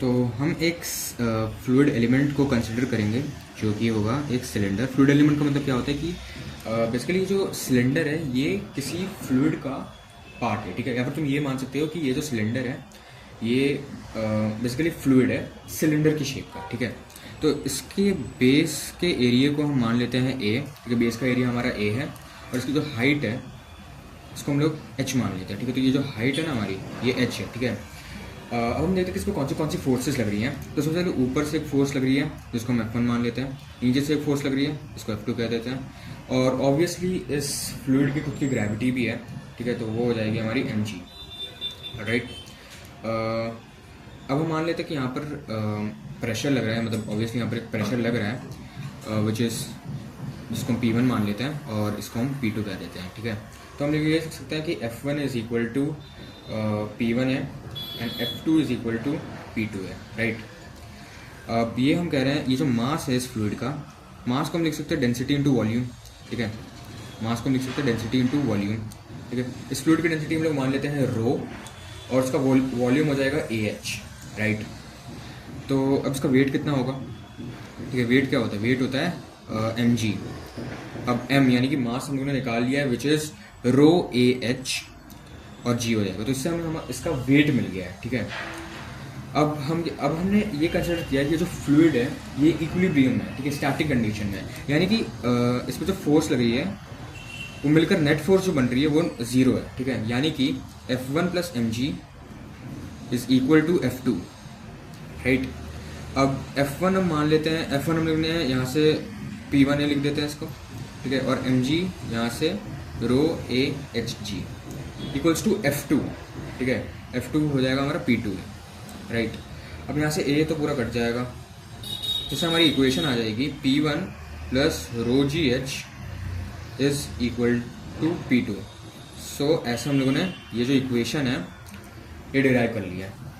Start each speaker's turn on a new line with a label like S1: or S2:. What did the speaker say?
S1: तो हम एक फ्लूइड एलिमेंट को कंसिडर करेंगे जो कि होगा एक सिलेंडर। फ्लूइड एलिमेंट का मतलब क्या होता है कि बेसिकली जो सिलेंडर है ये किसी फ्लूइड का पार्ट है, ठीक है। या फिर तुम ये मान सकते हो कि ये जो सिलेंडर है ये बेसिकली फ्लूइड है सिलेंडर की शेप का, ठीक है। तो इसके बेस के एरिया को हम मान लेते हैं ए, ठीक है। बेस का एरिया हमारा ए है और इसकी जो हाइट है इसको हम लोग एच मान लेते हैं, ठीक है। तो ये जो हाइट है ना हमारी ये एच है, ठीक है। अब हम देखते हैं कि इसमें कौन सी फोर्सेस लग रही हैं। तो सबसे पहले ऊपर से एक फोर्स लग रही है जिसको हम F1 मान लेते हैं, नीचे से एक फोर्स लग रही है इसको F2 कह देते हैं, और ऑब्वियसली इस फ्लूइड की खुद की ग्रेविटी भी है, ठीक है। तो वो हो जाएगी हमारी mg, राइट। अब हम मान लेते हैं कि यहाँ पर प्रेशर लग रहा है, मतलब ऑब्वियसली यहाँ पर एक प्रेशर लग रहा है विच इज़ जिसको हम P1 मान लेते हैं और इसको हम P2 कह देते हैं, ठीक है। तो हम ये लिख सकते हैं कि F1 is equal to P1 है and F2 is equal to P2 है, राइट। अब ये हम कह रहे हैं ये जो मास है इस फ्लूइड का, मास को हम लिख सकते हैं डेंसिटी इंटू वॉल्यूम, ठीक है। मास को हम लिख सकते हैं डेंसिटी इंटू वॉल्यूम, ठीक है। इस फ्लूइड की डेंसिटी हम लोग मान लेते हैं रो और इसका वॉल्यूम हो जाएगा AH, राइट। तो अब इसका वेट कितना होगा, ठीक है। वेट क्या होता है, वेट होता है mg। अब m यानी कि मास हम लोगों ने निकाल लिया है विच इज़ रो AH और g हो जाएगा। तो इससे हमें इसका वेट मिल गया है, ठीक है। अब हमने ये कंसिडर किया कि जो फ्लूइड है ये इक्विलिब्रियम है, ठीक है, स्टैटिक कंडीशन में। यानी कि इसमें जो फोर्स लग रही है वो मिलकर नेट फोर्स जो बन रही है वो 0 है, ठीक है। यानी कि F1 plus mg is equal to F2, right. अब F1 हम मान लेते हैं, F1 हम लिखने हैं यहाँ से P1 लिख देते हैं इसको, ठीक है, और mg यहाँ से रो AHG इक्वल्स टू F2, ठीक है। F2 हो जाएगा हमारा P2, राइट। अब यहाँ से A तो पूरा कट जाएगा, इससे हमारी इक्वेशन आ जाएगी P1 plus rho GH is equal to P2। So ऐसे हम लोगों ने ये जो इक्वेशन है ये डिराइव कर लिया है।